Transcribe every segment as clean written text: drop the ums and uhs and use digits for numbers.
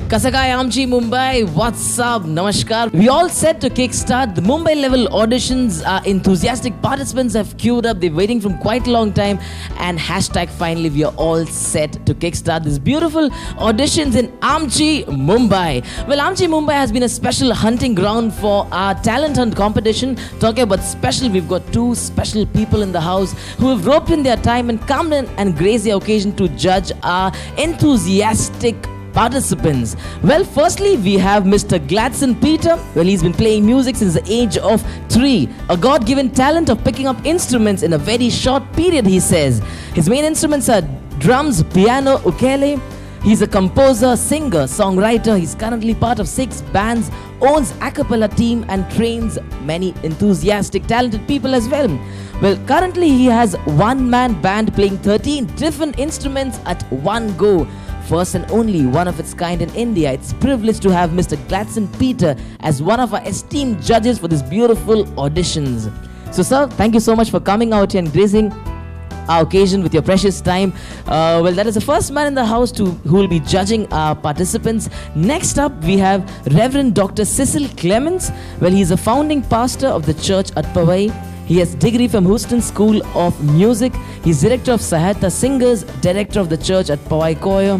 Kasakai Amchi Mumbai, what's up? Namaskar. We all set to kickstart the Mumbai level auditions. Enthusiastic participants have queued up. They're waiting from quite a long time. And hashtag finally, we are all set to kickstart these beautiful auditions in Amchi Mumbai. Well, Amchi Mumbai has been a special hunting ground for our talent hunt competition. Talking about special, we've got two special people in the house who have roped in their time and come in and grace the occasion to judge our enthusiastic participants. Well, firstly, we have Mr. Gladson Peter. Well, he's been playing music since the age of 3. A God-given talent of picking up instruments in a very short period, he says. His main instruments are drums, piano, ukulele. He's a composer, singer, songwriter. He's currently part of 6 bands, owns a cappella team and trains many enthusiastic, talented people as well. Well, currently he has one-man band playing 13 different instruments at one go. First and only one of its kind in India. It's privileged to have Mr. Gladson Peter as one of our esteemed judges for these beautiful auditions. So, sir, thank you so much for coming out here and gracing our occasion with your precious time. Well, that is the first man in the house who will be judging our participants. Next up, we have Reverend Dr. Cecil Clements. Well, he's a founding pastor of the church at Powai. He has degree from Houston School of Music. He's director of Sahata Singers, director of the church at Powai Choir.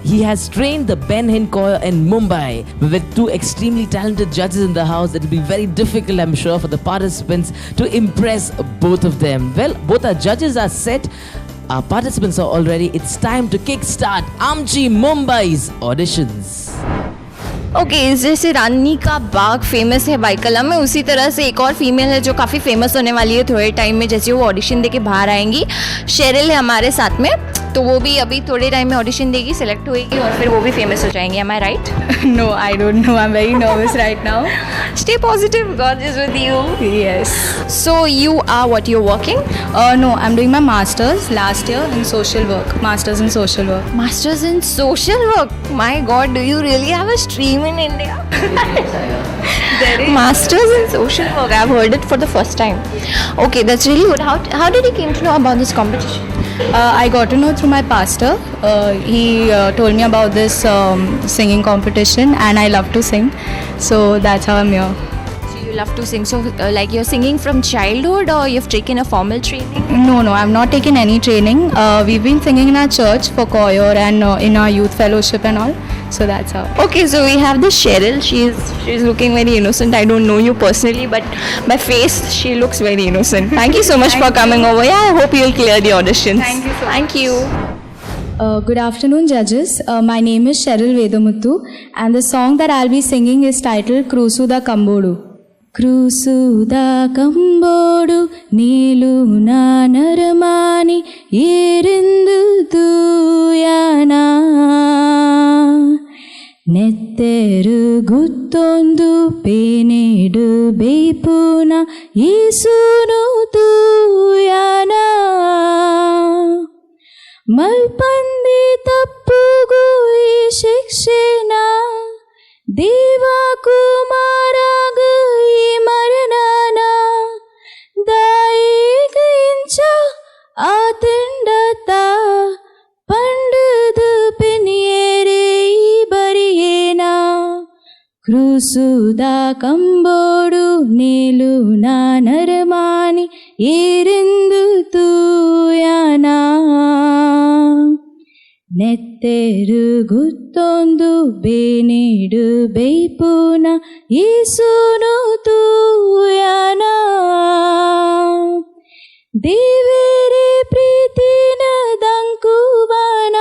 He has trained the Ben Hinn Choir in Mumbai. With 2 extremely talented judges in the house, it will be very difficult, I'm sure, for the participants to impress both of them. Well, both our judges are set. Our participants are all ready. It's time to kickstart Amchi Mumbai's auditions. Okay, जैसे रानी का बाग famous है बाइकला में, उसी तरह से एक और female है जो काफ़ी फेमस होने वाली है थोड़े टाइम में। जैसे वो ऑडिशन देके बाहर आएंगी, शेरिल है हमारे साथ में, तो वो भी अभी थोड़े टाइम में ऑडिशन देगी, सेलेक्ट होएगी और फिर वो भी फेमस हो जाएंगी। Am I right? No, I don't know. I'm very nervous right now. Stay positive. God is with you. Yes. So you are what you're working? No, I'm doing my master's last year in social work. Master's in social work. Masters in social work. My God, do you really have a stream in India? Masters in social work. I've heard it for the first time. Okay, that's really good. How did you came to know about this competition? I got to know through my pastor. He told me about this singing competition, and I love to sing. So that's how I'm here. So you love to sing. So like you're singing from childhood, or you've taken a formal training? No, I've not taken any training. We've been singing in our church for choir and in our youth fellowship and all. So that's how. Okay, so we have this Cheryl. She's looking very innocent. I don't know you personally, but by face she looks very innocent. Thank you so much for coming over. Yeah, I hope you'll clear the auditions. Thank you so much. Thank you. Good afternoon, judges. My name is Cheryl Vedamuthu, and the song that I'll be singing is titled Krusuda Kambodu. Krusuda Kambodu Nilu na naramani Yerindu duyana Netteru guttondu penedu beipuna Yesunu duyana Malpandi tappugu ಈ ಶಿಕ್ಷೆನ ದೇವಾ ಕುಮಾರಾಗ ಈ ಮರಣನ ದಾಯಿಗ ಇಂಚ ಆತಂಡತ ಪಂಡದು ಪೆನಿಯೇರೆ ಈ ಬರಿಯೇನ ಕ್ರೂಸುದ ಕಂಬೋಡು ನೇಲು ನಾ ನರಮಾನಿ ಏರೆಂದು ತೂಯನ ನೆತ್ತೆರು ಗುತ್ತೊಂದು ಬೇನೆಡು ಬೈಪುನ ಯೇಸುನು ತೂಯನ ದೇವೇರೆ ಪ್ರೀತಿನ ದಂಕುವನ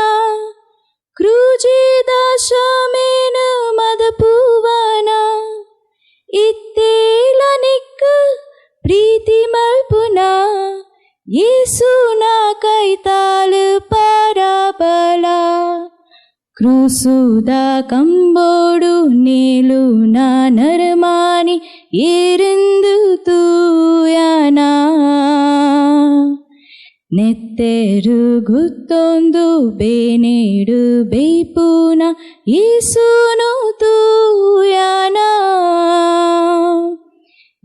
ಕ್ರೂಜಿದ ಶಮೇನ ಮದಪುವನ ಇತ್ತೇಲ ನಿಕ್ಕ ಪ್ರೀತಿ ಮಲ್ಪುನ ಯೇಸುನ ಕೈತಾಲು ಪರಬಲ ಕ್ರೂಸುದ ಕಂಬೋಡು ನೇಲು ನಾ ನರಮಾನಿ ಏರೆಂದು ತೂಯನ ನೆತ್ತೆರು ಗುತ್ತೊಂದು ಬೇನೆಡು ಬೈಪುನ ಯೇಸುನು ತೂಯನ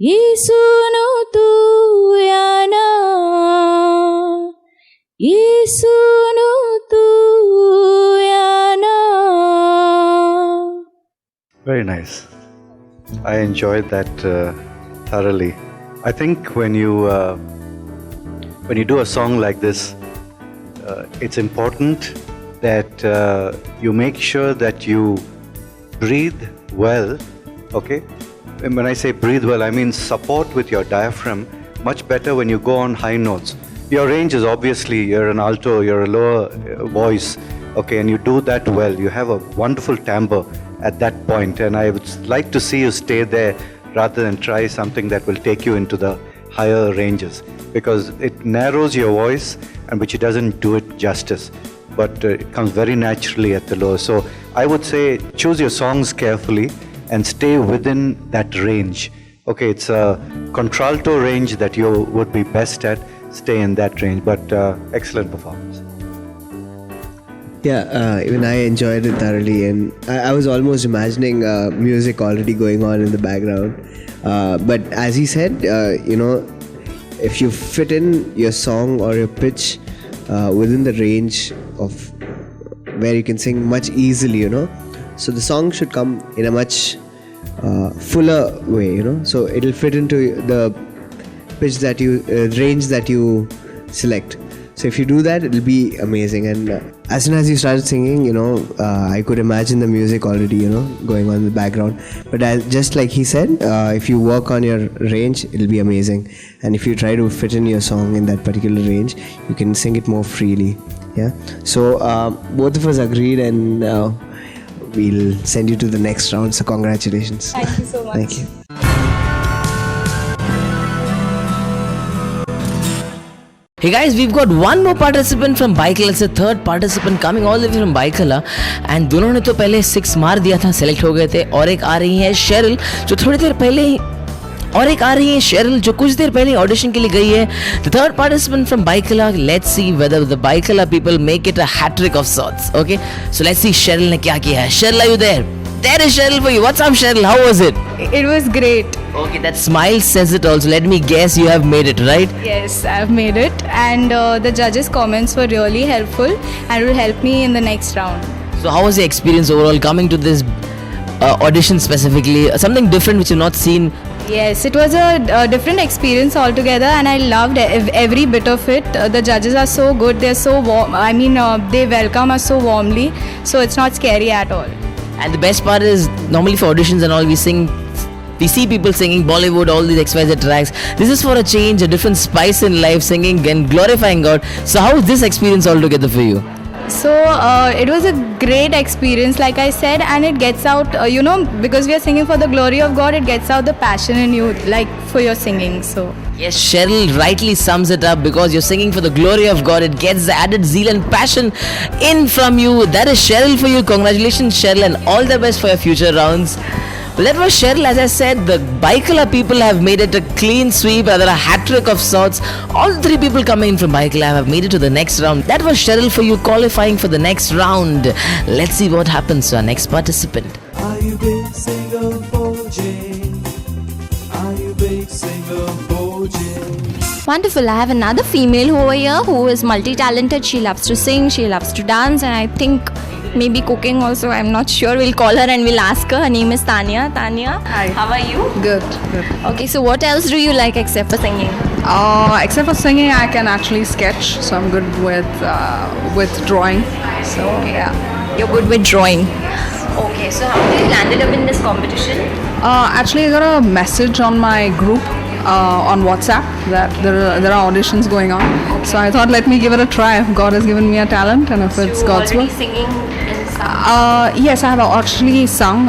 ಯೇಸುನು ತೂಯನ ಯೇಸುನು ತೂಯನ Very nice. I enjoyed that thoroughly. I think when you do a song like this, it's important that you make sure that you breathe well, okay? And when I say breathe well, I mean support with your diaphragm much better when you go on high notes. Your range is obviously, you're an alto, you're a lower voice, okay, and you do that well. You have a wonderful timbre at that point, and I would like to see you stay there rather than try something that will take you into the higher ranges, because it narrows your voice and which it doesn't do it justice, but it comes very naturally at the low. So I would say choose your songs carefully and stay within that range. Okay, it's a contralto range that you would be best at. Stay in that range, but excellent performance. Yeah, even I enjoyed it thoroughly, and I was almost imagining music already going on in the background. But as he said, if you fit in your song or your pitch within the range of where you can sing much easily, so the song should come in a much fuller way, so it'll fit into the pitch that you range that you select. So if you do that, it'll be amazing. And as soon as you started singing, I could imagine the music already, going on in the background. But just like he said, if you work on your range, it'll be amazing. And if you try to fit in your song in that particular range, you can sing it more freely. Yeah. So both of us agreed, and we'll send you to the next round. So congratulations. Thank you so much. Thank you. Hey guys, we've got one more participant from Baikala. It's a third participant coming all the way from Baikala. And दोनों ने तो पहले 6 मार दिया था, select हो गए थे. और एक आ रही है शेरिल, जो थोड़ी देर पहले ही, और एक आ रही है शेरिल, जो कुछ देर पहले ऑडिशन के लिए गई है. The third participant from Baikala. Let's see whether the Baikala people make it a hat trick of sorts. Okay, so let's see Sheryl ने क्या किया है. Sheryl, are you there? There is Cheryl for you. What's up, Cheryl? How was it? It was great. Okay, that smile says it also. Let me guess, you have made it, right? Yes, I've made it, and the judges' comments were really helpful and will help me in the next round. So how was the experience overall coming to this audition specifically? Something different which you've not seen? Yes, it was a different experience altogether, and I loved every bit of it. The judges are so good. They're so warm. I mean, they welcome us so warmly, so it's not scary at all. And the best part is, normally for auditions and all, we see people singing Bollywood, all these XYZ tracks. This is for a change, a different spice in life, singing and glorifying God. So how is this experience altogether for you? So it was a great experience, like I said, and it gets out, because we are singing for the glory of God, it gets out the passion in you, like for your singing. So yes, Cheryl rightly sums it up, because you're singing for the glory of God. It gets the added zeal and passion in from you. That is Cheryl for you. Congratulations, Cheryl, and all the best for your future rounds. Well, that was Cheryl. As I said, the Baikala people have made it a clean sweep, rather a hat trick of sorts. All 3 people coming in from Baikala have made it to the next round. That was Cheryl for you, qualifying for the next round. Let's see what happens to our next participant. Are you big singer Boji? Are you big singer Boji? Wonderful. I have another female over here who is multi-talented. She loves to sing, she loves to dance, and I think maybe cooking also. I'm not sure. We'll call her and we'll ask her. Her name is Tanya. Tanya, hi. How are you? Good, good. Okay, so what else do you like except for singing? Except for singing, I can actually sketch, so I'm good with drawing. So yeah. You're good with drawing. Okay, so how did you landed up in this competition? Actually, I got a message on my group on WhatsApp that there are auditions going on. Okay. So I thought, let me give it a try. If God has given me a talent, and if it's God's will. Singing in yes, I have actually sung,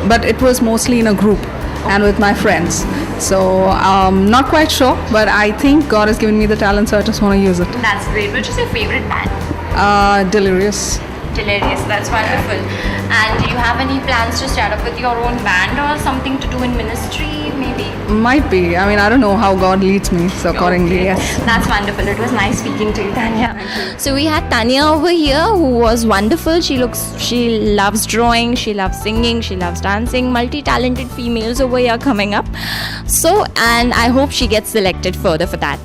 but it was mostly in a group and with my friends. So not quite sure, but I think God has given me the talent, so I just want to use it. That's great. Which is your favorite band? Delirious. Delirious, that's wonderful. And do you have any plans to start up with your own band or something to do in ministry, maybe? Might be. I mean, I don't know how God leads me, so accordingly, yes. That's wonderful. It was nice speaking to you, Tanya. So we had Tanya over here who was wonderful. She loves drawing, she loves singing, she loves dancing. Multi-talented females over here coming up. So, and I hope she gets selected further for that.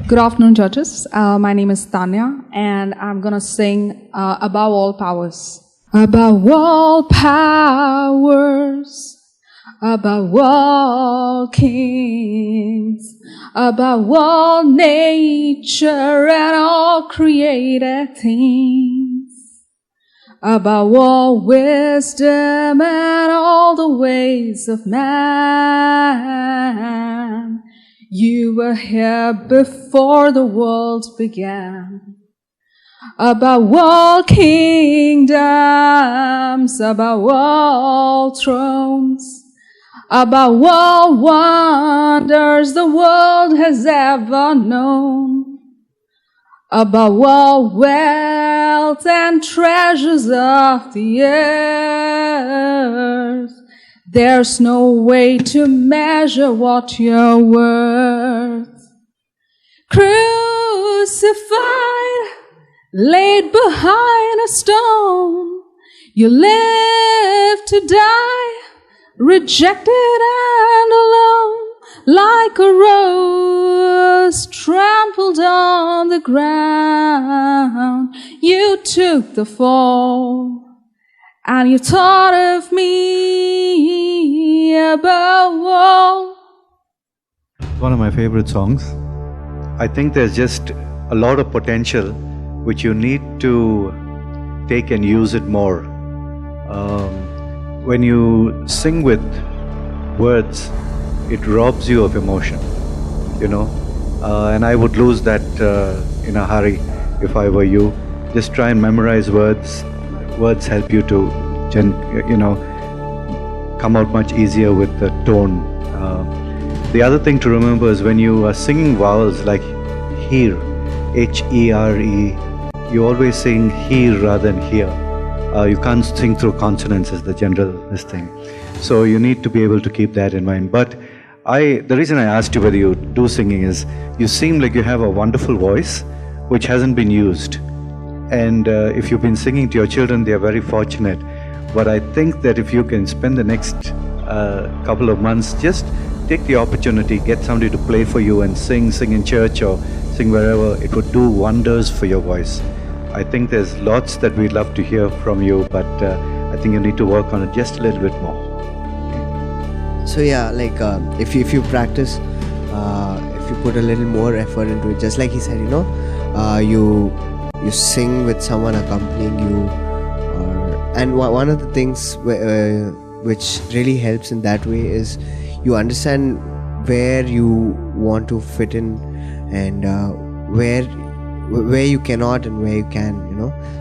Good afternoon, judges. My name is Tanya, and I'm gonna sing Above All Powers. above all powers, above all kings, above all nature and all created things, above all wisdom and all the ways of man. You were here before the world began. Above all kingdoms, above all thrones, above all wonders the world has ever known, above all wealth and treasures of the earth, there's no way to measure what you're worth. Crucified, laid behind a stone, you live to die, rejected and alone, like a rose trampled on the ground. You took the fall, and you thought of me above all. One of my favorite songs. I think there's just a lot of potential which you need to take and use it more. When you sing with words, it robs you of emotion, you know, and I would lose that in a hurry if I were you. Just try and memorize words. Words help you to, come out much easier with the tone. The other thing to remember is when you are singing vowels like here, H-E-R-E, you always sing here rather than here. You can't sing through consonants is the general thing. So you need to be able to keep that in mind. But the reason I asked you whether you do singing is you seem like you have a wonderful voice which hasn't been used. And if you've been singing to your children, they are very fortunate. But I think that if you can spend the next couple of months, just take the opportunity, get somebody to play for you and sing in church or sing wherever, it would do wonders for your voice. I think there's lots that we'd love to hear from you, but I think you need to work on it just a little bit more. So yeah, like if you practice, if you put a little more effort into it, just like he said, you sing with someone accompanying you, and one of the things which really helps in that way is you understand where you want to fit in and where you cannot and where you can,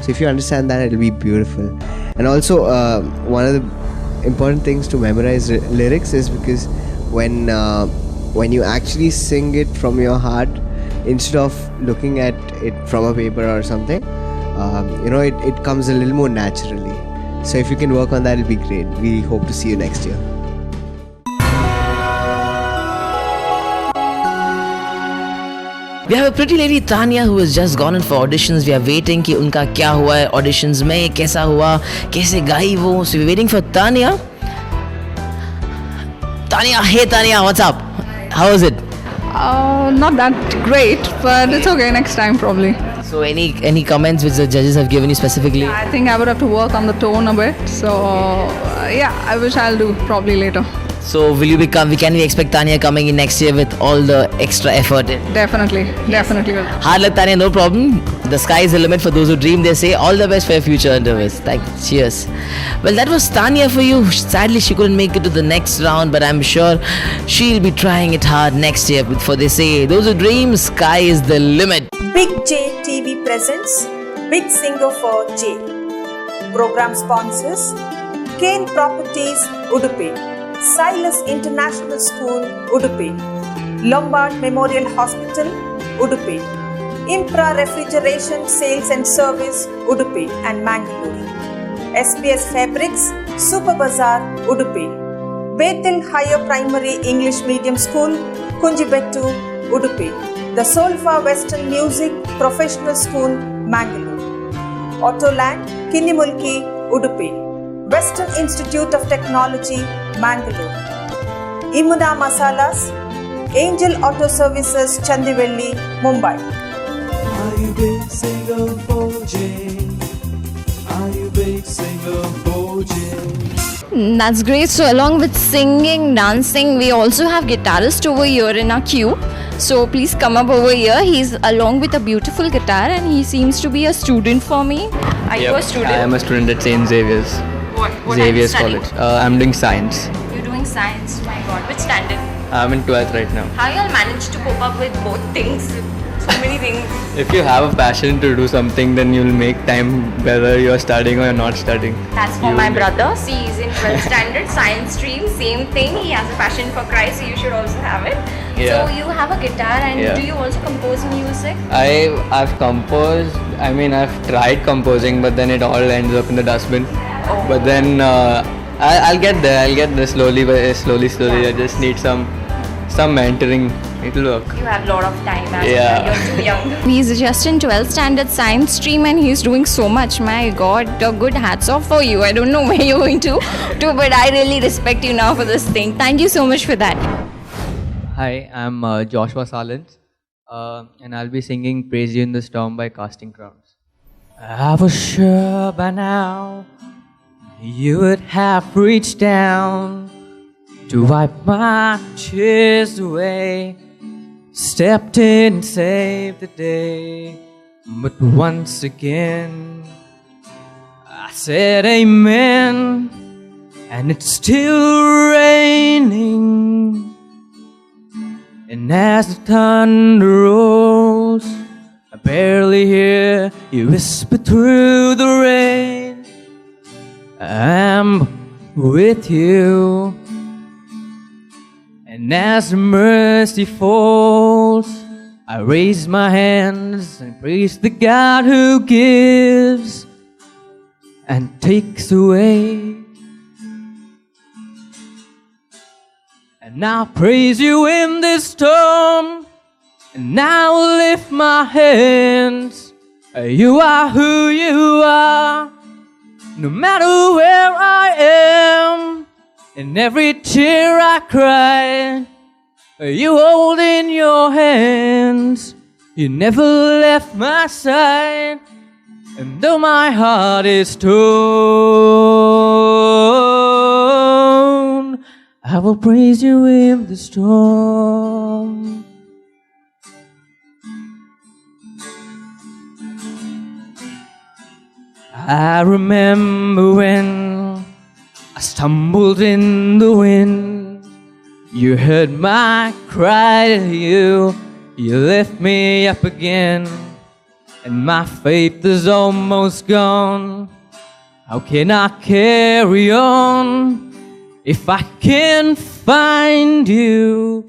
So if you understand that, it'll be beautiful. And also one of the important things to memorize lyrics is because when you actually sing it from your heart instead of looking at it from a paper or something, it comes a little more naturally. So if you can work on that, it'll be great. We hope to see you next year. We have a pretty lady Tanya who has just gone in for auditions. We are waiting कि उनका क्या हुआ है auditions में, कैसा हुआ, कैसे गाई वो. So we're waiting for Tanya. Hey Tanya, what's up? How is it? Not that great, but it's okay. Next time probably. So any comments which the judges have given you specifically? I think I would have to work on the tone a bit. So I wish I'll do probably later. So can we expect Tanya coming in next year with all the extra effort in? Definitely will. Hard luck Tanya, no problem. The sky is the limit for those who dream, they say. All the best for your future endeavors. Cheers. Well, that was Tanya for you. Sadly, she couldn't make it to the next round, but I'm sure she'll be trying it hard next year. For they say, those who dream, sky is the limit. Big J TV presents Big Singer for J. Program sponsors Kane Properties, Udupi, Silas International School, Udupi, Lombard Memorial Hospital, Udupi, Impra Refrigeration Sales and Service, Udupi and Mangalore, SPS Fabrics, Super Bazaar, Udupi, Bethel Higher Primary English Medium School, Kunjibettu, Udupi, the Solfa Western Music Professional School, Mangalore, Autoland, Kinnimulki, Udupi, Western Institute of Technology, Mangalore, Imuna Masalas, Angel Auto Services, Chandivelli, Mumbai. Are you big singer for J? Are you big big Singapore J. That's great. So along with singing, dancing, we also have guitarist over here in our queue. So please come up over here. He's along with a beautiful guitar and he seems to be a student for me. Are you a student? I am a student at St. Xavier's. What Xavier's are you College. I'm doing science. You're doing science. My God, which standard? I'm in 12th right now. How y'all manage to cope up with both things? So many things. If you have a passion to do something, then you'll make time whether you're studying or you're not studying. That's for my brother. See, he's in 12th standard, science stream, same thing. He has a passion for Christ, so you should also have it. Yeah. So you have a guitar and Yeah. do you also compose music? I've composed. I mean, I've tried composing, but then it all ends up in the dustbin. Oh. But then I'll get there. I'll get there slowly. I just need some mentoring. It'll work. You have a lot of time as Yeah. you're too young. He's just in 12th standard science stream and he's doing so much. My God, good hats off for you. I don't know where you're going to do, but I really respect you now for this thing. Thank you so much for that. Hi, I'm Joshua Salins, and I'll be singing Praise You in the Storm by Casting Crowns. I was sure by now you would have reached down to wipe my tears away, stepped in and saved the day. But once again, I said amen, and it's still raining. And as the thunder rolls, I barely hear you whisper through the rain. I'm with you. And as the mercy falls, I raise my hands and praise the God who gives and takes away. And I'll praise you in this storm, and I'll lift my hands. You are who you are, no matter where I am. And every tear I cry, you hold in your hands. You never left my side, and though my heart is torn, I will praise you in the storm. I remember when I stumbled in the wind. You heard my cry to you. You lift me up again, and my faith is almost gone. How can I carry on if I can't find you?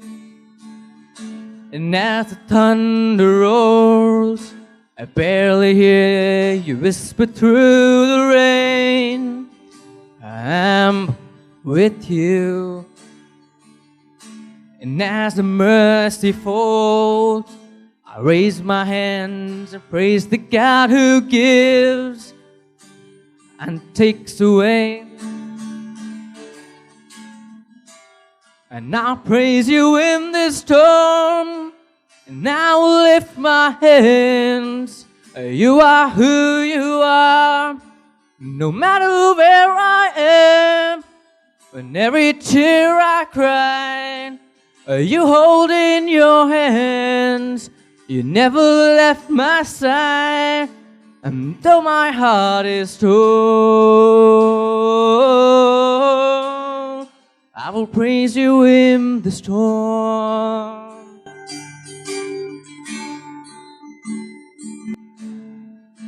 And as the thunder roars, I barely hear you whisper through the rain. I'm with you. And as the mercy falls, I raise my hands and praise the God who gives and takes away. And I'll praise you in this storm, and I will lift my hands. You are who you are, no matter where I am. When every tear I cry, you hold in your hands. You never left my side, and though my heart is torn, I will praise you in the storm.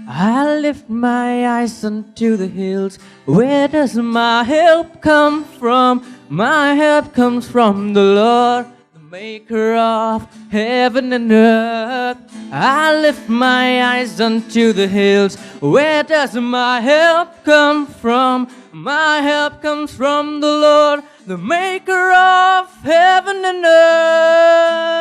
I lift my eyes unto the hills. Where does my help come from? My help comes from the Lord, the maker of heaven and earth. I lift my eyes unto the hills. Where does my help come from? My help comes from the Lord, the maker of heaven and earth.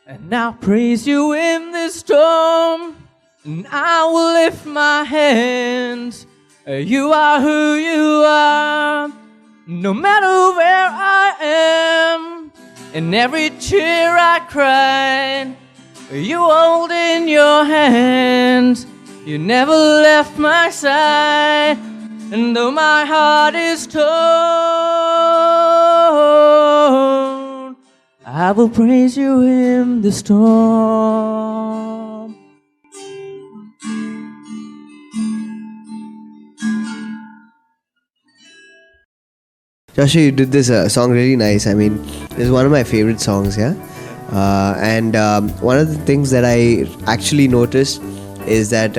And I'll praise you in this storm, and I will lift my hands. You are who you are, No matter where I am, in every tear I cried, you hold in your hands, you never left my side. And though my heart is torn, I will praise you in the storm. Joshua, you did this song really nice. I mean, it's one of my favorite songs, yeah. And one of the things that I actually noticed is that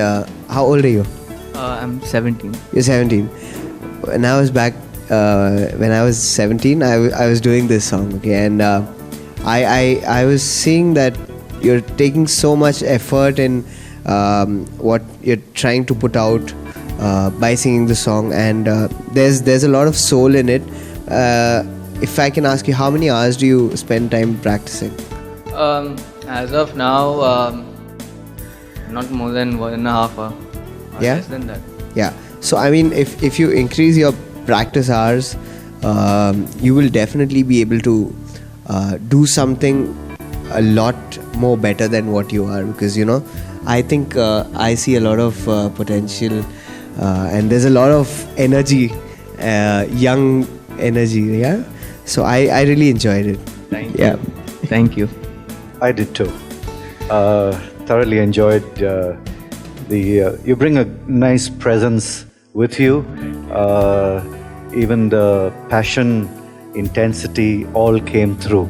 how old are you? I'm 17. You're 17. When I was back, when I was 17, I was doing this song, okay, and I was seeing that you're taking so much effort in what you're trying to put out by singing the song, and there's a lot of soul in it. If I can ask you, how many hours do you spend time practicing? As of now, not more than 1.5 hours. Yeah? Less than that. Yeah. So I mean, if you increase your practice hours, you will definitely be able to do something a lot more better than what you are, because I think I see a lot of potential, and there's a lot of energy, young energy. Yeah. So I really enjoyed it. Thank you. Thank you. I did too. Thoroughly enjoyed you bring a nice presence with you. Even the passion, intensity all came through.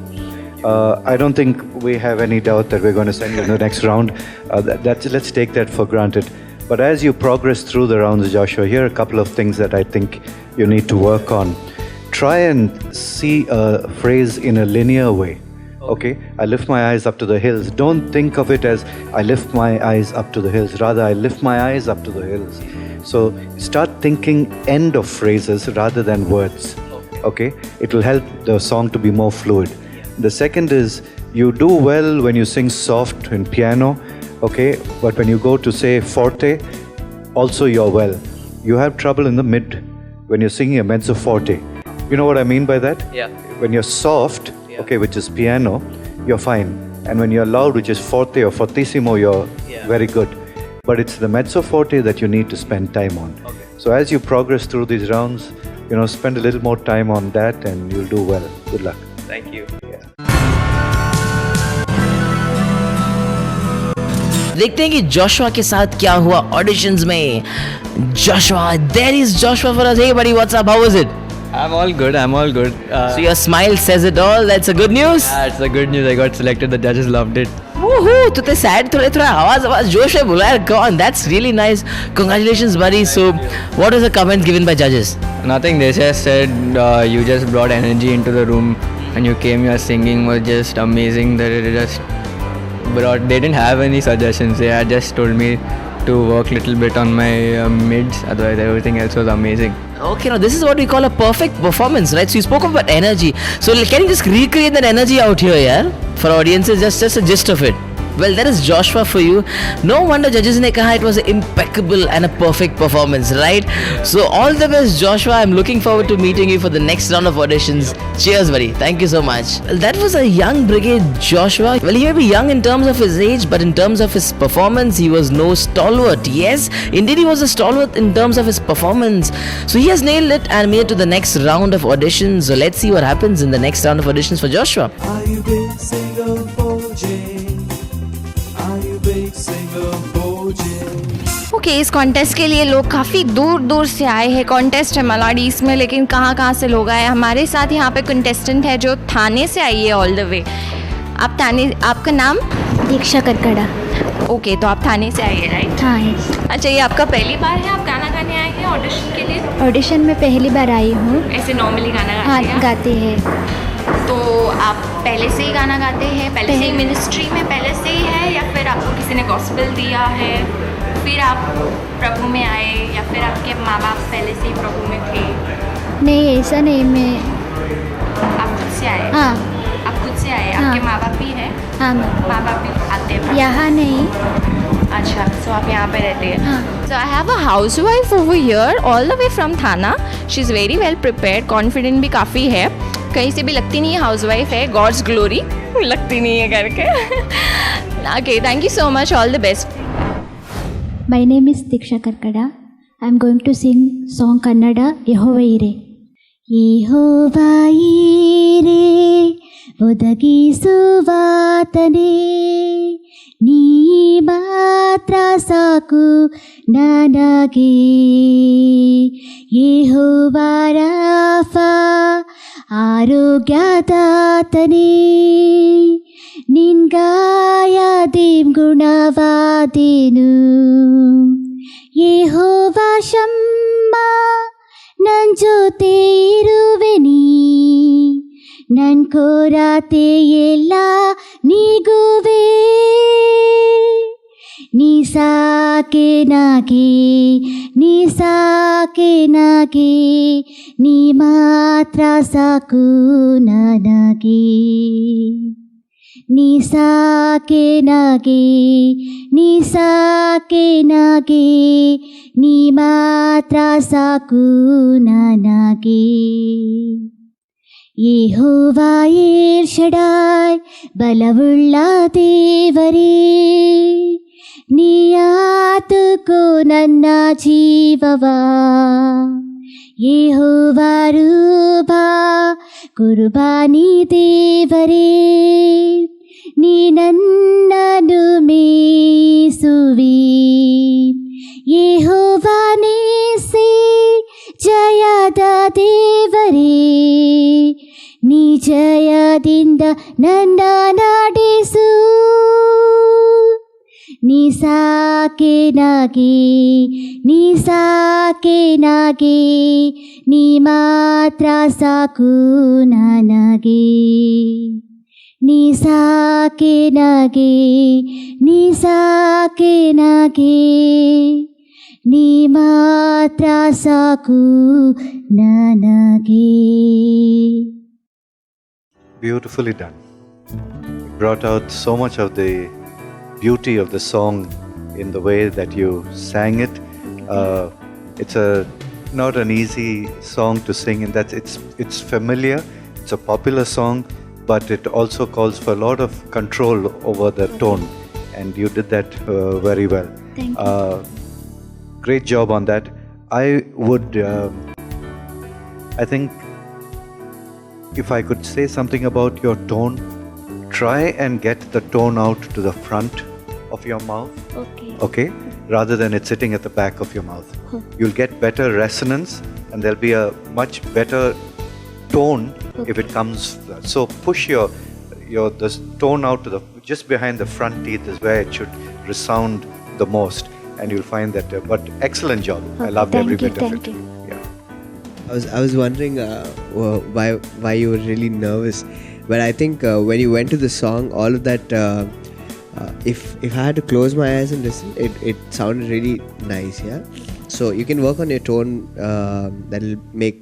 I don't think we have any doubt that we're going to send you in the next round. Let's take that for granted. But as you progress through the rounds, Joshua, here are a couple of things that I think you need to work on. Try and see a phrase in a linear way. Okay, I lift my eyes up to the hills. Don't think of it as I lift my eyes up to the hills. Rather, I lift my eyes up to the hills. So start thinking end of phrases rather than words. Okay, it will help the song to be more fluid. The second is, you do well when you sing soft in piano. Okay, but when you go to say forte, also you're well. You have trouble in the mid when you're singing a mezzo forte. You know what I mean by that? Yeah. When you're soft, okay, which is piano, you're fine. And when you're loud, which is forte or fortissimo, you're very good. But it's the mezzo forte that you need to spend time on. Okay. So as you progress through these rounds, spend a little more time on that and you'll do well. Good luck. Thank you. देखते हैं कि Joshua के साथ क्या हुआ auditions में. Joshua, there is Joshua for us. Hey buddy, what's up? How was it? I'm all good. So your smile says it all. That's a good news. Yeah, it's a good news. I got selected. The judges loved it. Woohoo! तू तो sad थोड़ा आवाज जोश में बोला यार. Go on, that's really nice. Congratulations, buddy. So, what was the comment given by judges? Nothing. They just said you just brought energy into the room, and you came here singing was just amazing. They didn't have any suggestions. They had just told me to work a little bit on my mids. Otherwise, everything else was amazing. Okay, now this is what we call a perfect performance, right? So you spoke about energy. So can you just recreate that energy out here, yeah? For audiences, just a gist of it. Well, that is Joshua for you. No wonder judges ne kaha it was impeccable and a perfect performance, right? So all the best, Joshua. I'm looking forward to meeting you for the next round of auditions. Cheers, buddy. Thank you so much. Well, that was a young brigade, Joshua. Well, he may be young in terms of his age, but in terms of his performance, he was no stalwart. Yes, indeed, he was a stalwart in terms of his performance. So he has nailed it and made it to the next round of auditions. So let's see what happens in the next round of auditions for Joshua. Are you big singer Boje? Are you big singer Boje? Okay इस contest के लिए लोग काफ़ी दूर दूर से आए हैं. कॉन्टेस्ट है मलाडीस में, लेकिन कहाँ कहाँ से लोग आए. हमारे साथ यहाँ पे कंटेस्टेंट है जो थाने से आई है ऑल द वे. आप थाने, आपका नाम? दीक्षा करकड़ा. ओके, तो आप थाने से आई है, राइट? हाँ. अच्छा, ये आपका पहली बार है आप गाना गाने आए हैं ऑडिशन के लिए? ऑडिशन में पहली बार आई हूँ. ऐसे नॉर्मली गाना गाते हाँ, हैं? गाते हैं. तो आप पहले से ही गाना गाते हैं? पहले से ही मिनिस्ट्री में पहले से ही है, या फिर आपको किसी ने गॉस्पेल दिया है फिर आप प्रभु में आए, या फिर आपके माँ बाप पहले से ही प्रभु में थे? नहीं, ऐसा नहीं. मैं आप खुद से आए? हाँ. आप खुद से आए? हाँ. आपके माँ बाप भी हैं? हाँ माँ बाप भी आते हैं? यहाँ नहीं। अच्छा, सो आप यहाँ पे रहते हैं? हाँ। So I have a housewife over here, all the way from Thana. She's very well prepared, confident भी काफ़ी है. कहीं से भी लगती नहीं है हाउसवाइफ है. God's glory लगती नहीं है करके. Okay, thank you so much. All the best. My name is Diksha Karkada. I'm going to sing song Kannada Yehova Ire. Yehova Ire ಒದಗಿಸುವಾತನೇ ನೀ ಮಾತ್ರ ಸಾಕು ನನಗೆ. ಯೆಹೋವಾ ರಾಫಾ ಆರೋಗ್ಯದಾತನೇ ನಿನ್ ಗಾಯದಿಂ ಗುಣವಾದೆನು. ಯೆಹೋವಾ ಶಮ್ಮ ನನ್ ಜೊತೆ ಇರುವೆ ನೀ ನನ್ ಕೊರತೆ ಎಲ್ಲ ನೀಗುವೆ. ನೀ ಸಾಕೆ ನಾಗೆ ನೀ ಸಾಕೆ ನಾಗೆ ನೀ ಮಾತ್ರ ಸಾಕು ನನಗೆ. ನೀ ಸಾಕೆ ನಾಗೆ ನೀ ಸಾಕೆ ನಾಗೆ ನೀ ಮಾತ್ರ ಸಾಕು ನನಗೆ. ಯೆಹೋವಾ ಏಲ್ ಶಡಾಯ್ ಬಲವುಳ್ಳ ದೇವರೇ ನೀ ಆತುಕೋ ನನ್ನ ಜೀವವಾ. ಯೆಹೋವಾ ರೂಬಾ ಕುರ್ಬಾನಿ ದೇವರೇ ನೀ ನನ್ನನ್ನು ಮೇಯಿಸುವಿ. ಯೆಹೋವಾ ನೇಸಿ ಜಯದ ದೇವರೇ ನೀ ಜಯದಿಂದ ನನ್ನ ನಡೆಸು. ನೀ ಸಾಕೆ ನಾಗೆ ನೀ ಸಾಕೆ ನಾಗೆ ನೀ ಮಾತ್ರ ಸಾಕು ನನಗೆ. ನೀ ಸಾಕೆ ನಾಗೆ ನೀ ಸಾಕೆ ನಾಗೆ ನೀ ಮಾತ್ರ ಸಾಕು ನನಗೆ. Beautifully done. Brought out so much of the beauty of the song in the way that you sang it. It's not an easy song to sing, and it's familiar. It's a popular song, but it also calls for a lot of control over the tone, and you did that very well. Thank you. Great job on that. I think if I could say something about your tone, try and get the tone out to the front of your mouth. Okay? Rather than it sitting at the back of your mouth. You'll get better resonance and there'll be a much better tone if it comes. So push the tone out to just behind the front teeth is where it should resound the most, and you'll find that. But excellent job. I loved every bit of it. Yeah. I was wondering why you were really nervous, but I think when you went to the song, all of that. If I had to close my eyes and listen, it sounded really nice. Yeah. So you can work on your tone. That'll make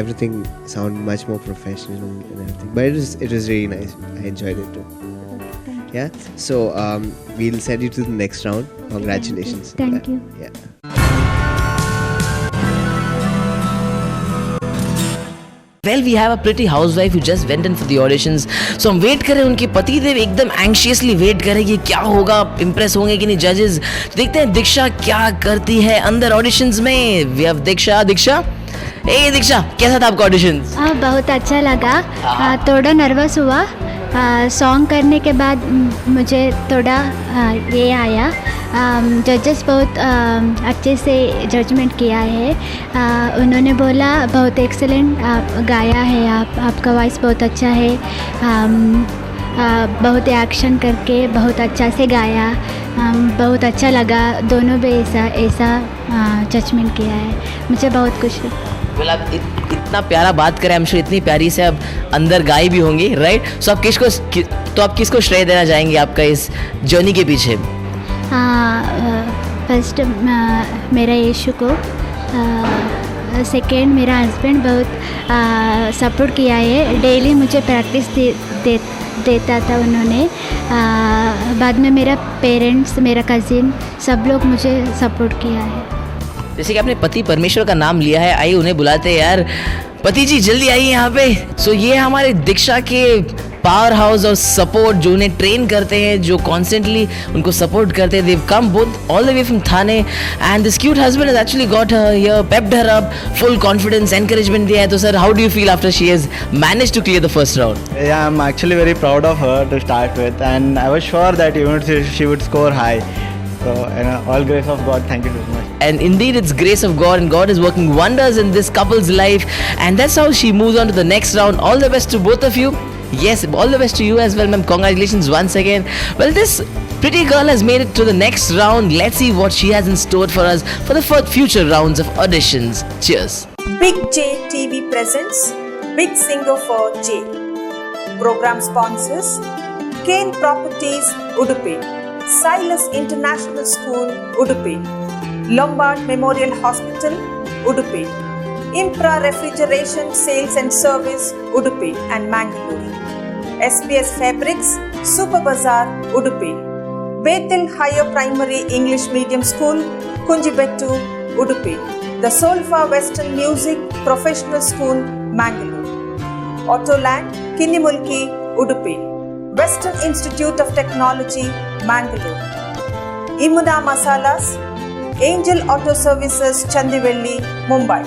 everything sound much more professional and everything. But it was really nice. I enjoyed it too. Yeah. So we'll send you to the next round. Congratulations. Thank you. Yeah. Well, we have a pretty housewife who just went in for the auditions. So हम wait करें, उनके पति देव एकदम anxiously wait करें कि क्या होगा, impress होंगे कि नहीं जजेस. देखते हैं दीक्षा क्या करती है अंदर ऑडिशंस में. We have दीक्षा. दीक्षा, कैसा था आपका ऑडिशंस? बहुत अच्छा लगा. थोड़ा नर्वस हुआ. सॉन्ग करने के बाद मुझे थोड़ा ये आया. जजेस बहुत अच्छे से जजमेंट किया है. उन्होंने बोला बहुत एक्सेलेंट आप गाया है, आपका वॉइस बहुत अच्छा है. बहुत एक्शन करके बहुत अच्छा से गाया. बहुत अच्छा लगा. दोनों भी ऐसा जजमेंट किया है. मुझे बहुत खुश है. Well, आप इतना प्यारा बात करें, I'm sure इतनी प्यारी से अब अंदर गाई भी होंगी, राइट? सो आप किसको श्रेय देना चाहेंगे आपका इस जर्नी के पीछे? फर्स्ट मेरा यीशु को. सेकेंड मेरा हस्बैंड बहुत सपोर्ट किया है, डेली मुझे प्रैक्टिस देता था उन्होंने। बाद में मेरा पेरेंट्स, मेरा कज़िन, सब लोग मुझे सपोर्ट किया है। जैसे कि आपने पति परमेश्वर का नाम लिया है, आइए उन्हें बुलाते हैं यार। पति जी जल्दी आइए यहाँ पे। सो ये हमारे दीक्षा के पावर हाउस और सपोर्ट, जो उन्हें ट्रेन करते हैं, जो कॉन्स्टेंटली उनको सपोर्ट करते हैं। They've come both all the way from Thane, and this cute husband has actually got her here, pepped her up, full confidence, encouragement दिया है। तो sir, how do you feel after she has managed to clear the first round? Yeah, I'm actually very proud of her to start with, and I was sure that even she would score high. So, all grace of God. Thank you so much. And indeed, it's grace of God, and God is working wonders in this couple's life, and that's how she moves on to the next round. All the best to both of you. Yes, all the best to you as well, ma'am. Congratulations once again. Well, this pretty girl has made it to the next round. Let's see what she has in store for us for the future rounds of auditions. Cheers. Big J TV presents Big Singer for J. Program sponsors Kane Properties, Udupi, Silas International School, Udupi, Lombard Memorial Hospital, Udupi, Impra Refrigeration Sales and Service, Udupi and Mangalore, SPS Fabrics, Super Bazaar, Udupi, Bethel Higher Primary English Medium School, Kunjibettu, Udupi, the Solfa Western Music Professional School, Mangalore, Autoland, Kinnimulki, Udupi, Western Institute of Technology, Mangalore, Imuna Masalas, Angel Auto Services, Chandivelli, Mumbai.